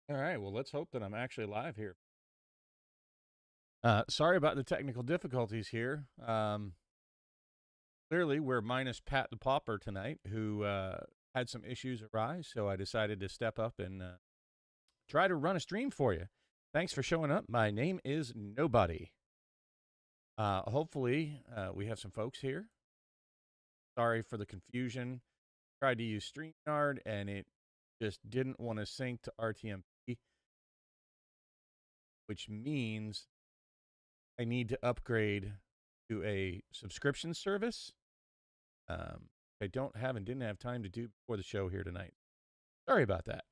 All right, well, let's hope that I'm actually live here. Sorry about the technical difficulties here. Clearly, we're minus Pat the Pauper tonight, who had some issues arise, so I decided to step up and try to run a stream for you. Thanks for showing up. My name is Nobody. Hopefully, we have some folks here. Sorry for the confusion. Tried to use StreamYard, and it just didn't want to sync to RTMP, which means I need to upgrade to a subscription service. I don't have and didn't have time to do before the show here tonight. Sorry about that.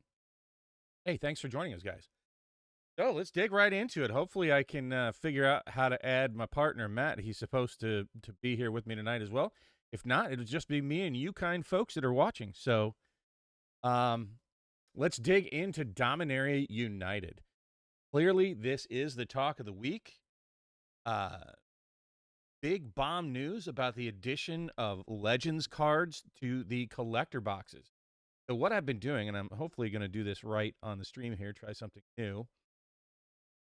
Hey, thanks for joining us, guys. So let's dig right into it. Hopefully, I can figure out how to add my partner, Matt. He's supposed to be here with me tonight as well. If not, it'll just be me and you kind folks that are watching. So let's dig into Dominaria United. Clearly, this is the talk of the week. Big bomb news about the addition of Legends cards to the collector boxes. So what I've been doing, and I'm hopefully going to do this right on the stream here, try something new.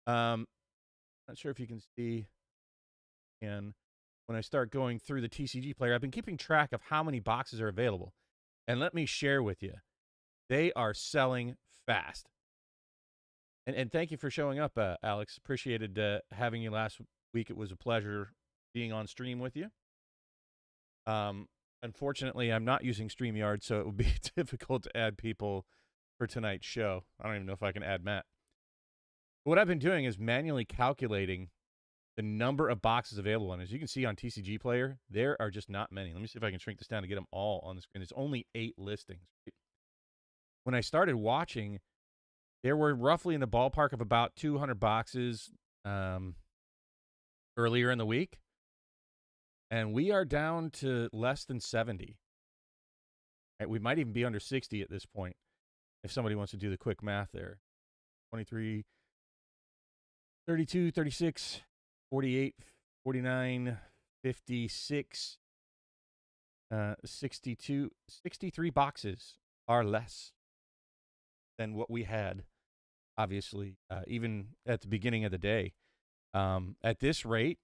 Not sure if you can see. And when I start going through the TCG player, I've been keeping track of how many boxes are available. And let me share with you, they are selling fast. And thank you for showing up, Alex. Appreciated having you last week. It was a pleasure being on stream with you. Unfortunately, I'm not using StreamYard, so it would be difficult to add people for tonight's show. I don't even know if I can add Matt. But what I've been doing is manually calculating the number of boxes available. And as you can see on TCG Player, there are just not many. Let me see if I can shrink this down to get them all on the screen. It's only 8 listings. When I started watching, there were roughly in the ballpark of about 200 boxes earlier in the week. And we are down to less than 70. Right, we might even be under 60 at this point, if somebody wants to do the quick math there. 23, 32, 36, 48, 49, 56, 62, 63 boxes are less than what we had, obviously, even at the beginning of the day. At this rate,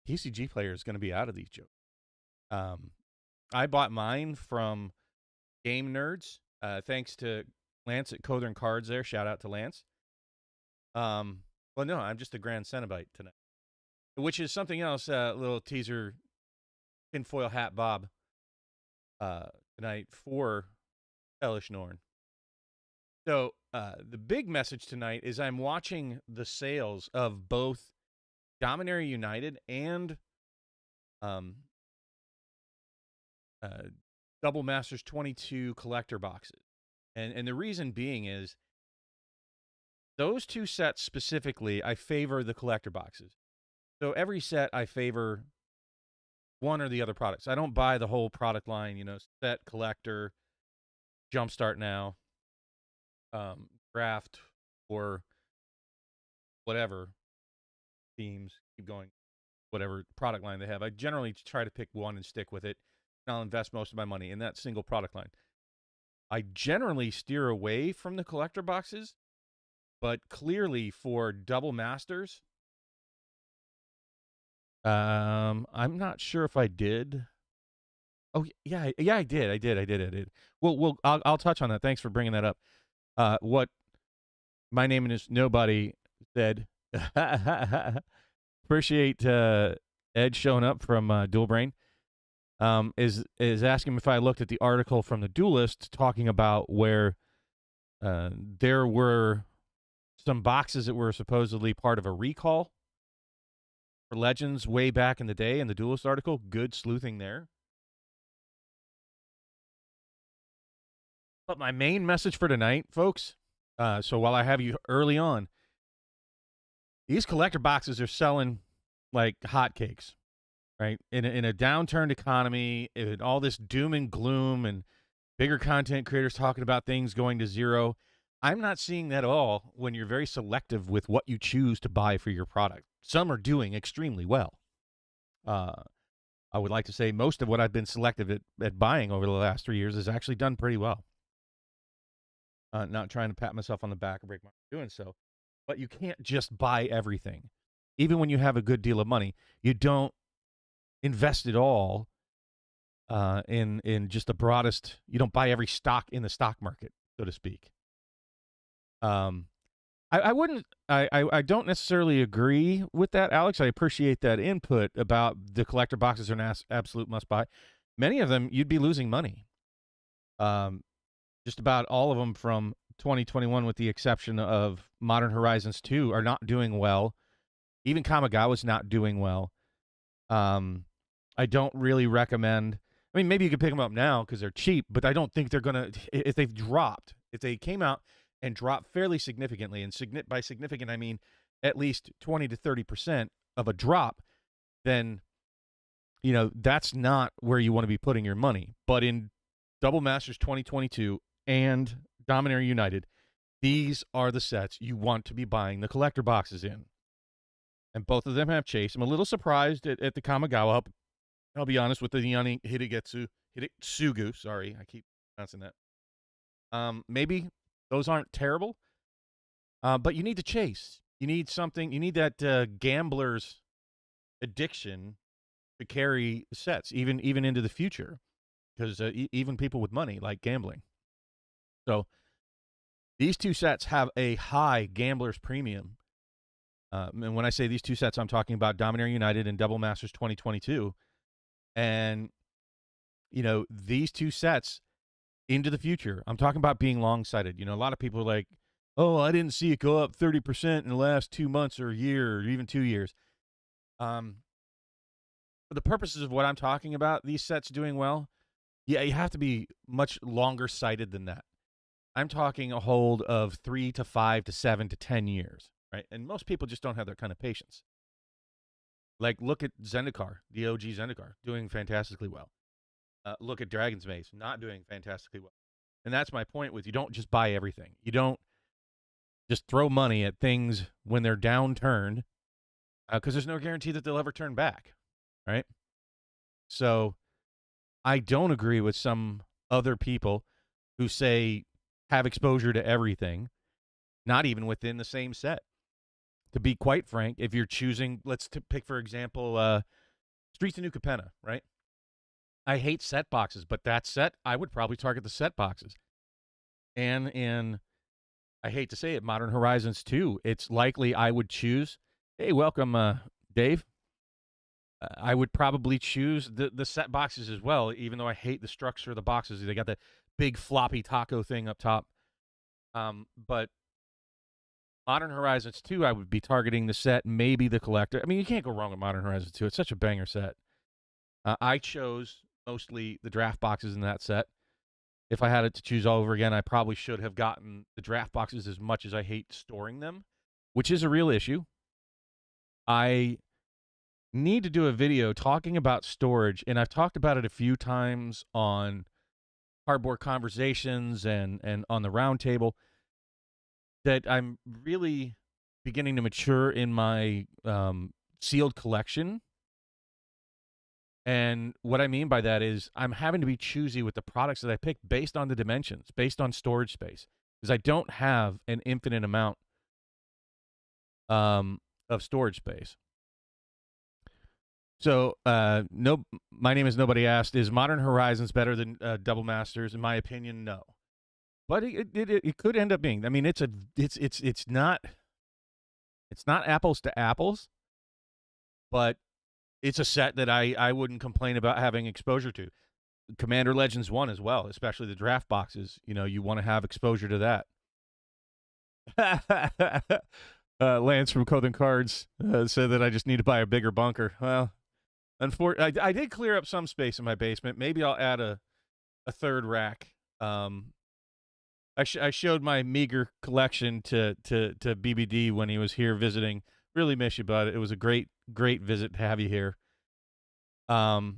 TCG Player is going to be out of these jokes. I bought mine from Game Nerds. Thanks to Lance at Cothern Cards there. Shout out to Lance. Well, no, I'm just a Grand Cenobite tonight, which is something else. A little teaser, tinfoil hat Bob tonight for Elish Norn. So the big message tonight is I'm watching the sales of both Dominaria United and Double Masters 22 collector boxes. And the reason being is those two sets specifically, I favor the collector boxes. So every set, I favor one or the other products. I don't buy the whole product line, set, collector, jumpstart now, draft, or whatever themes, keep going, whatever product line they have. I generally try to pick one and stick with it, and I'll invest most of my money in that single product line. I generally steer away from the collector boxes, but clearly for Double Masters, I'm not sure if I did. Oh yeah, I did. Well, I'll touch on that. Thanks for bringing that up. What my name is Nobody said. Appreciate Ed showing up from Dual Brain. Is asking if I looked at the article from the Duelist talking about where there were some boxes that were supposedly part of a recall for Legends way back in the day in the Duelist article. Good sleuthing there. But my main message for tonight, folks, so while I have you early on, these collector boxes are selling like hotcakes, right? In a downturned economy, in all this doom and gloom and bigger content creators talking about things going to zero, I'm not seeing that at all when you're very selective with what you choose to buy for your product. Some are doing extremely well. I would like to say most of what I've been selective at buying over the last 3 years has actually done pretty well. Not trying to pat myself on the back or break my doing so, but you can't just buy everything. Even when you have a good deal of money, you don't invest it all in just the broadest. You don't buy every stock in the stock market, so to speak. I wouldn't. I don't necessarily agree with that, Alex. I appreciate that input about the collector boxes are an absolute must buy. Many of them you'd be losing money. Just about all of them from 2021, with the exception of Modern Horizons 2, are not doing well. Even Kamigawa's not doing well. I don't really recommend. I mean, maybe you could pick them up now because they're cheap, but I don't think they're gonna. If they've dropped, if they came out and dropped fairly significantly, and by significant I mean at least 20 to 30% of a drop, then that's not where you want to be putting your money. But in Double Masters 2022 and Dominaria United, these are the sets you want to be buying the collector boxes in. And both of them have chase. I'm a little surprised at the Kamigawa. I'll be honest with the Yanni Hitotsugu. Sorry, I keep pronouncing that. Maybe those aren't terrible, but you need to chase. You need something. You need that gambler's addiction to carry sets, even into the future, because even people with money like gambling. So these two sets have a high gambler's premium. And when I say these two sets, I'm talking about Dominaria United and Double Masters 2022. And, these two sets into the future, I'm talking about being long-sighted. A lot of people are like, oh, I didn't see it go up 30% in the last 2 months or a year or even 2 years. For the purposes of what I'm talking about, these sets doing well, yeah, you have to be much longer-sighted than that. I'm talking a hold of 3 to 5 to 7 to 10 years, right? And most people just don't have that kind of patience. Like, look at Zendikar, the OG Zendikar, doing fantastically well. Look at Dragon's Maze, not doing fantastically well. And that's my point with you don't just buy everything. You don't just throw money at things when they're downturned, because there's no guarantee that they'll ever turn back, right? So I don't agree with some other people who say have exposure to everything, not even within the same set. To be quite frank, if you're choosing, let's pick, for example, Streets of New Capenna, right? I hate set boxes, but that set, I would probably target the set boxes. And in, I hate to say it, Modern Horizons 2, it's likely I would choose, hey, welcome, Dave. I would probably choose the set boxes as well, even though I hate the structure of the boxes. They got that big floppy taco thing up top. But Modern Horizons 2, I would be targeting the set, maybe the collector. I mean, you can't go wrong with Modern Horizons 2. It's such a banger set. I chose mostly the draft boxes in that set. If I had it to choose all over again, I probably should have gotten the draft boxes, as much as I hate storing them, which is a real issue. I need to do a video talking about storage, and I've talked about it a few times on Cardboard Conversations and on the round table, that I'm really beginning to mature in my sealed collection. And what I mean by that is I'm having to be choosy with the products that I pick based on the dimensions, based on storage space, because I don't have an infinite amount of storage space. So, no, my name is Nobody Asked. Is Modern Horizons better than Double Masters? In my opinion, no. But it could end up being. I mean, it's not apples to apples, but it's a set that I wouldn't complain about having exposure to. Commander Legends 1 as well, especially the draft boxes. You want to have exposure to that. Lance from Code and Cards said that I just need to buy a bigger bunker. Well, unfortunately, I did clear up some space in my basement. Maybe I'll add a third rack. I showed my meager collection to BBD when he was here visiting. Really miss you, bud. It was a great visit to have you here. But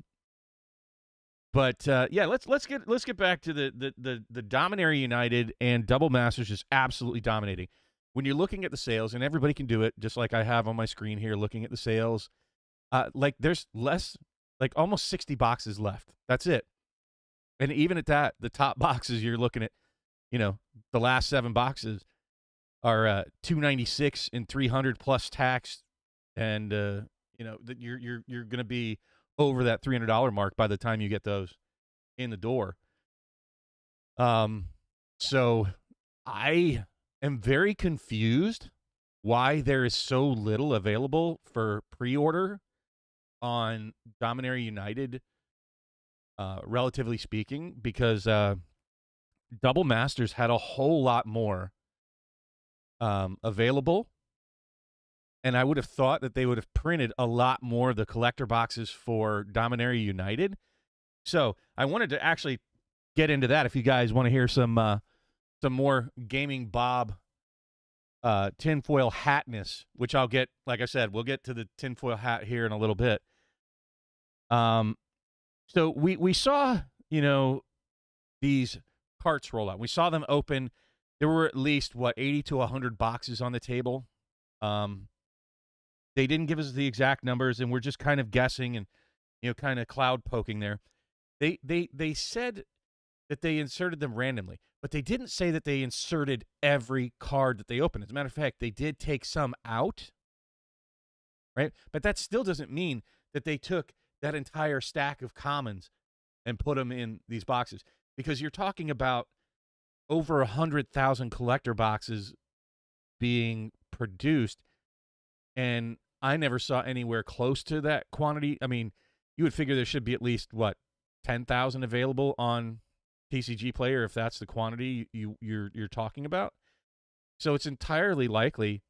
yeah, let's get back to the Dominaria United and Double Masters just absolutely dominating. When you're looking at the sales, and everybody can do it, just like I have on my screen here, looking at the sales, like there's less, like almost 60 boxes left. That's it. And even at that, the top boxes you're looking at, the last 7 boxes are $296 and $300 plus tax, and you're going to be over that $300 mark by the time you get those in the door. So I am very confused why there is so little available for pre-order on Dominaria United, relatively speaking, because Double Masters had a whole lot more available, and I would have thought that they would have printed a lot more of the collector boxes for Dominaria United. So I wanted to actually get into that. If you guys want to hear some more Gaming Bob tinfoil hatness, which I'll get, like I said, we'll get to the tinfoil hat here in a little bit. So we saw, these carts roll out. We saw them open. There were at least 80 to 100 boxes on the table. They didn't give us the exact numbers, and we're just kind of guessing and kind of cloud poking there. They said that they inserted them randomly, but they didn't say that they inserted every card that they opened. As a matter of fact, they did take some out, right? But that still doesn't mean that they took that entire stack of commons and put them in these boxes, because you're talking about over 100,000 collector boxes being produced, and I never saw anywhere close to that quantity. I mean, you would figure there should be at least 10,000 available on TCG Player if that's the quantity you're talking about. So it's entirely likely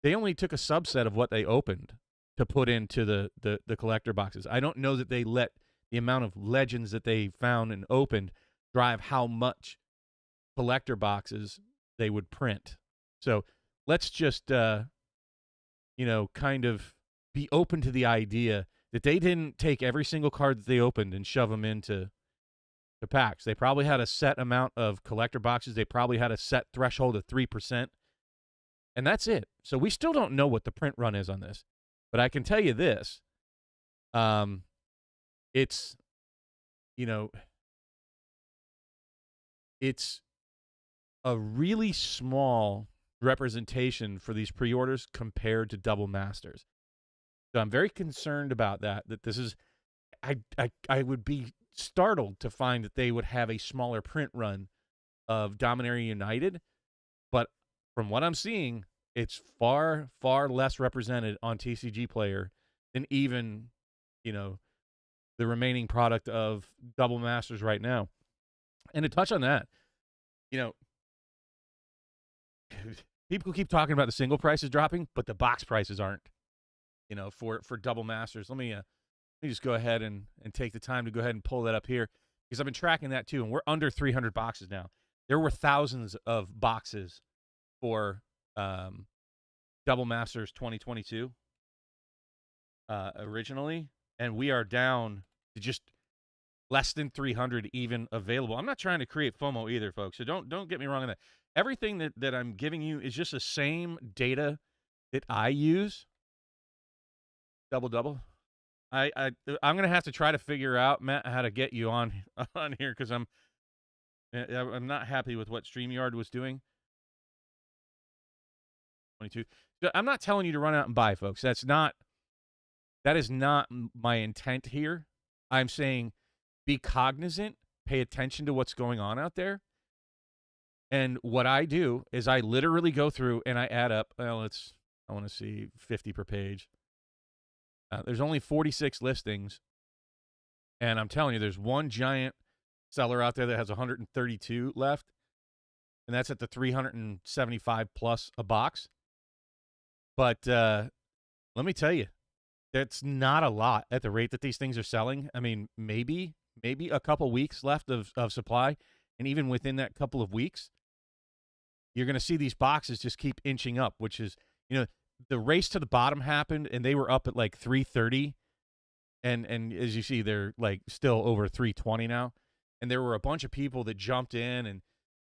they only took a subset of what they opened to put into the collector boxes. I don't know that they let the amount of legends that they found and opened drive how much collector boxes they would print. So let's just kind of be open to the idea that they didn't take every single card that they opened and shove them into the packs. They probably had a set amount of collector boxes. They probably had a set threshold of 3%. And that's it. So we still don't know what the print run is on this. But I can tell you this. It's, it's a really small representation for these pre-orders compared to Double Masters. So I'm very concerned about that this is, I would be startled to find that they would have a smaller print run of Dominaria United, but from what I'm seeing, it's far, far less represented on TCG Player than even, the remaining product of Double Masters right now. And to touch on that, people keep talking about the single prices dropping, but the box prices aren't, for Double Masters. Let me just go ahead and take the time to go ahead and pull that up here, because I've been tracking that too, and we're under 300 boxes now. There were thousands of boxes for Double Masters 2022 originally, and we are down to just less than 300 even available. I'm not trying to create FOMO either, folks, so don't get me wrong on that. Everything that I'm giving you is just the same data that I use. Double. I'm gonna have to try to figure out, Matt, how to get you on here, because I'm not happy with what StreamYard was doing. 22. I'm not telling you to run out and buy, folks. That is not my intent here. I'm saying be cognizant, pay attention to what's going on out there. And what I do is I literally go through and I add up. Well, I want to see 50 per page. There's only 46 listings. And I'm telling you, there's one giant seller out there that has 132 left. And that's at the 375 plus a box. But let me tell you, that's not a lot at the rate that these things are selling. I mean, maybe a couple weeks left of supply. And even within that couple of weeks, you're going to see these boxes just keep inching up, which is, the race to the bottom happened, and they were up at like 330. And as you see, they're like still over 320 now. And there were a bunch of people that jumped in and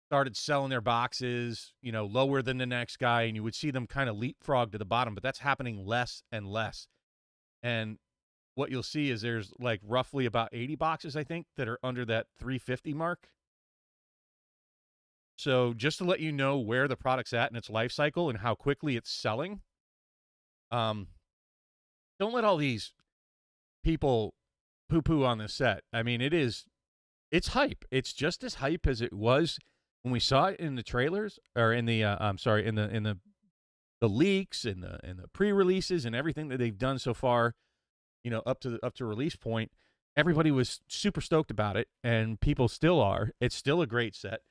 started selling their boxes, lower than the next guy. And you would see them kind of leapfrog to the bottom, but that's happening less and less. And what you'll see is there's like roughly about 80 boxes, I think, that are under that 350 mark. So just to let you know where the product's at in its life cycle and how quickly it's selling, don't let all these people poo-poo on this set. I mean, it's hype. It's just as hype as it was when we saw it in the trailers, or in the the leaks and the pre-releases and everything that they've done so far. Up to release point, everybody was super stoked about it, and people still are. It's still a great set.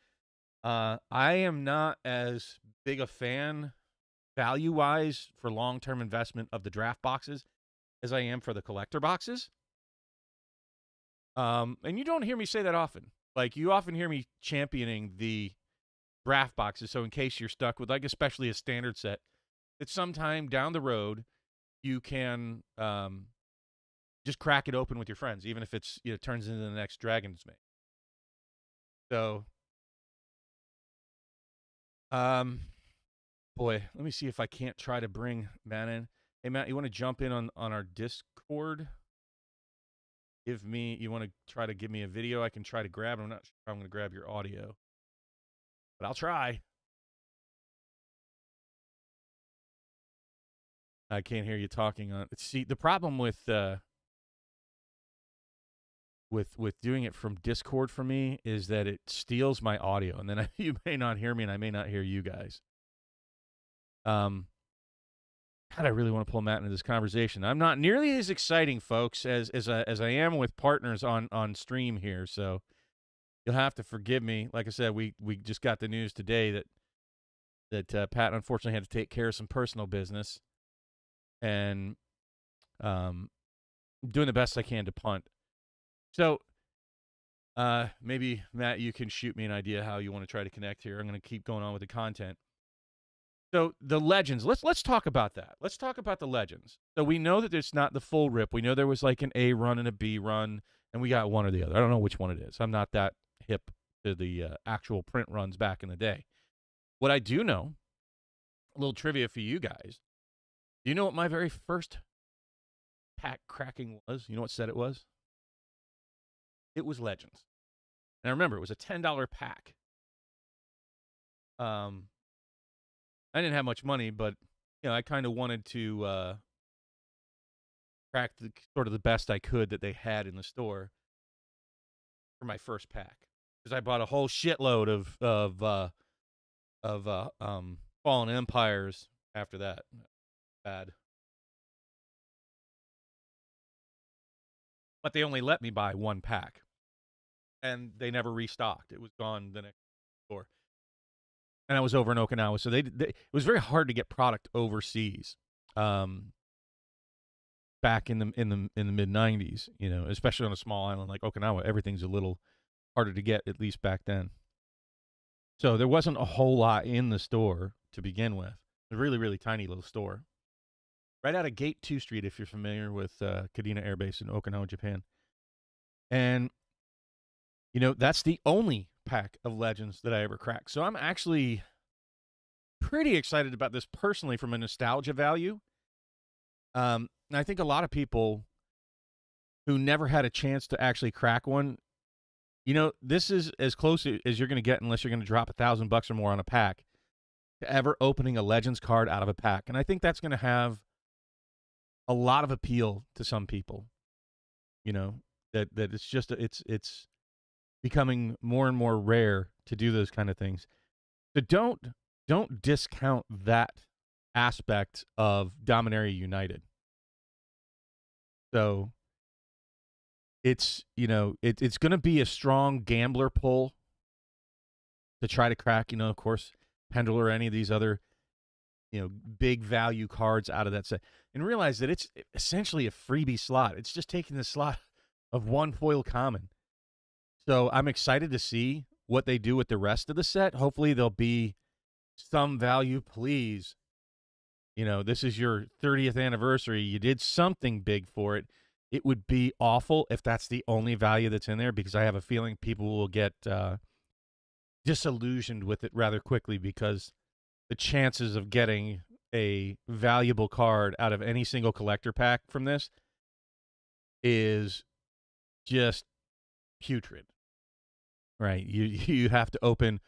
I am not as big a fan value-wise for long-term investment of the draft boxes as I am for the collector boxes. And you don't hear me say that often. Like, you often hear me championing the draft boxes. So in case you're stuck with, like, especially a standard set, that sometime down the road you can just crack it open with your friends, even if it's turns into the next Dragon's Mate. So, boy, let me see if I can't try to bring Matt in. Hey, Matt, you want to jump in on our Discord? You want to try to give me a video I can try to grab? I'm not sure if I'm going to grab your audio, but I'll try. I can't hear you talking on. See, the problem with doing it from Discord for me is that it steals my audio, and then you may not hear me, and I may not hear you guys. God, I really want to pull Matt into this conversation. I'm not nearly as exciting, folks, as I am with partners on stream here. So you'll have to forgive me. Like I said, we just got the news today that Pat unfortunately had to take care of some personal business, and doing the best I can to punt. So maybe Matt, you can shoot me an idea how you want to try to connect here. I'm going to keep going on with the content. So the Legends, let's talk about that. Let's talk about the Legends. So we know that it's not the full rip. We know there was like an A run and a B run, and we got one or the other. I don't know which one it is. I'm not that hip to the actual print runs back in the day. What I do know, a little trivia for you guys. Do you know what my very first pack cracking was? You know what set it was? It was Legends. And I remember it was a $10 pack. I didn't have much money, but I kind of wanted to crack sort of the best I could that they had in the store for my first pack, because I bought a whole shitload of Fallen Empires after that. Bad, but they only let me buy one pack, and they never restocked. It was gone the next store. And I was over in Okinawa, so it was very hard to get product overseas, back in the mid '90s. Especially on a small island like Okinawa, everything's a little harder to get, at least back then. So there wasn't a whole lot in the store to begin with. A really, really tiny little store, right out of Gate 2 Street, if you're familiar with Kadena Air Base in Okinawa, Japan. And that's the only pack of Legends that I ever cracked. So I'm actually pretty excited about this personally from a nostalgia value. And I think a lot of people who never had a chance to actually crack one, this is as close as you're going to get, unless you're going to drop $1,000 or more on a pack, to ever opening a Legends card out of a pack. And I think that's going to have a lot of appeal to some people. That it's just it's becoming more and more rare to do those kind of things. So don't discount that aspect of Dominaria United. So it's it's going to be a strong gambler pull to try to crack, of course, Pendle or any of these other big value cards out of that set, and realize that it's essentially a freebie slot. It's just taking the slot of one foil common. So I'm excited to see what they do with the rest of the set. Hopefully there'll be some value. Please, this is your 30th anniversary. You did something big for it. It would be awful if that's the only value that's in there, because I have a feeling people will get disillusioned with it rather quickly, because the chances of getting a valuable card out of any single collector pack from this is just putrid. Right, you have to open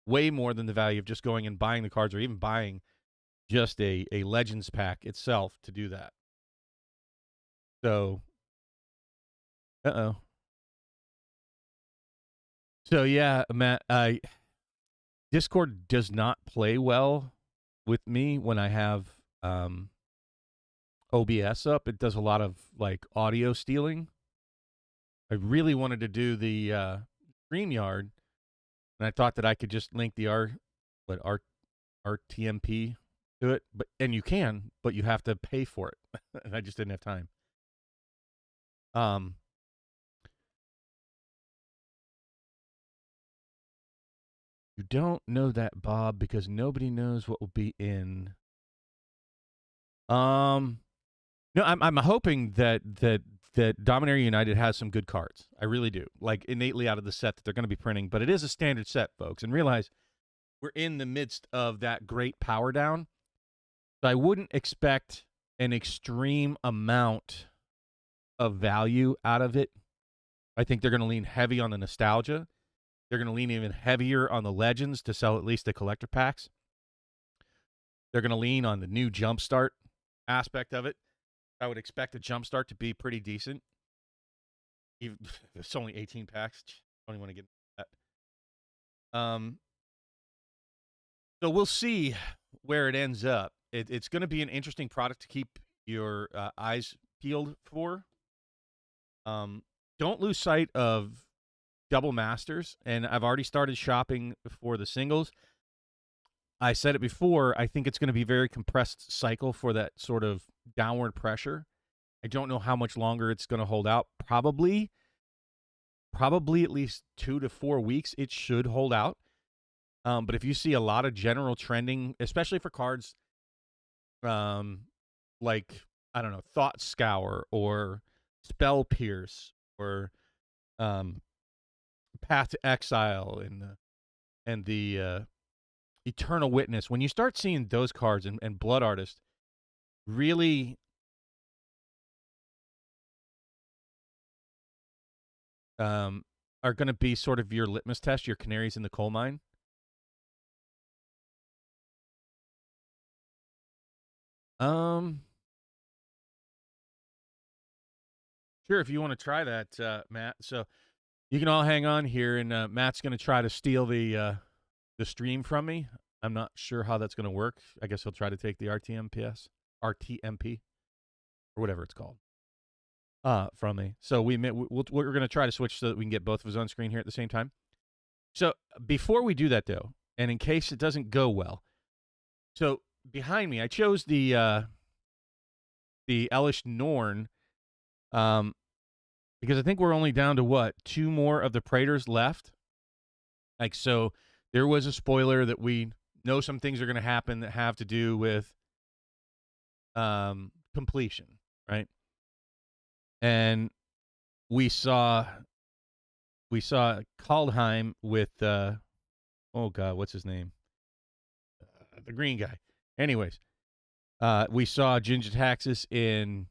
way more than the value of just going and buying the cards or even buying just a Legends pack itself to do that. So, So, yeah, Matt, Discord does not play well with me when I have OBS up. It does a lot of, like, audio stealing. I really wanted to do the StreamYard, and I thought that I could just link the RTMP to it, and you can, but you have to pay for it, and I just didn't have time. You don't know that, Bob, because nobody knows what will be in. No, I'm hoping that Dominaria United has some good cards. I really do. Like, innately out of the set that they're going to be printing, but it is a standard set, folks. And realize we're in the midst of that great power down. So I wouldn't expect an extreme amount of value out of it. I think they're going to lean heavy on the nostalgia. They're going to lean even heavier on the Legends to sell at least the collector packs. They're going to lean on the new Jumpstart aspect of it. I would expect a Jumpstart to be pretty decent. Even if it's only 18 packs. I don't even want to get that. So we'll see where it ends up. It's going to be an interesting product to keep your eyes peeled for. Don't lose sight of double masters, and I've already started shopping for the singles. I said it before, I think it's going to be a very compressed cycle for that sort of downward pressure. I don't know how much longer it's going to hold out. Probably at least 2 to 4 weeks it should hold out. But if you see a lot of general trending, especially for cards like, I don't know, Thought Scour or Spell Pierce or Path to Exile and the Eternal Witness, when you start seeing those cards and Blood Artist really are going to be sort of your litmus test, your canaries in the coal mine. Sure, if you want to try that, Matt. So you can all hang on here, and Matt's going to try to steal the stream from me. I'm not sure how that's going to work. I guess he'll try to take the RTMP, or whatever it's called, from me. So we're going to try to switch so that we can get both of us on screen here at the same time. So before we do that, though, and in case it doesn't go well, so behind me, I chose the Elish Norn, because I think we're only down to, what, 2 more of the Praetors left? Like, so there was a spoiler that we know some things are going to happen that have to do with completion, right? And we saw Kaldheim with, oh, God, what's his name? The green guy. Anyways, we saw Jin-Gitaxias in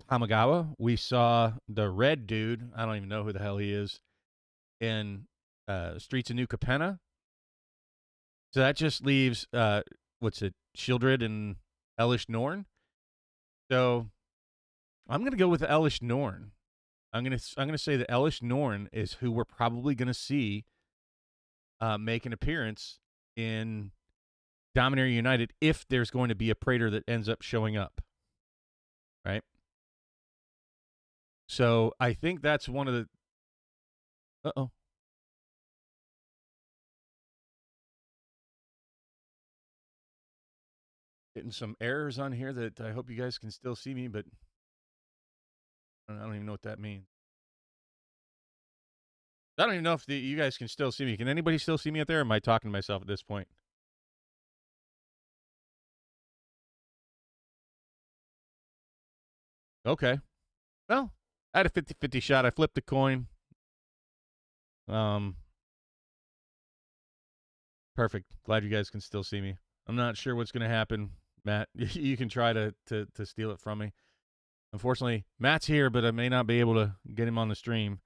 Tamagawa. We saw the red dude, I don't even know who the hell he is, in Streets of New Capenna. So that just leaves, Shieldred and Elish Norn. So I'm going to go with Elish Norn. I'm going to say that Elish Norn is who we're probably going to see make an appearance in Dominaria United if there's going to be a Praetor that ends up showing up. Right? So I think that's one of the... Uh-oh. Getting some errors on here that I hope you guys can still see me, but I don't even know what that means. I don't even know if you guys can still see me. Can anybody still see me out there, or am I talking to myself at this point? Okay. Well, I had a 50-50 shot. I flipped the coin. Perfect. Glad you guys can still see me. I'm not sure what's going to happen, Matt. You can try to steal it from me. Unfortunately, Matt's here, but I may not be able to get him on the stream.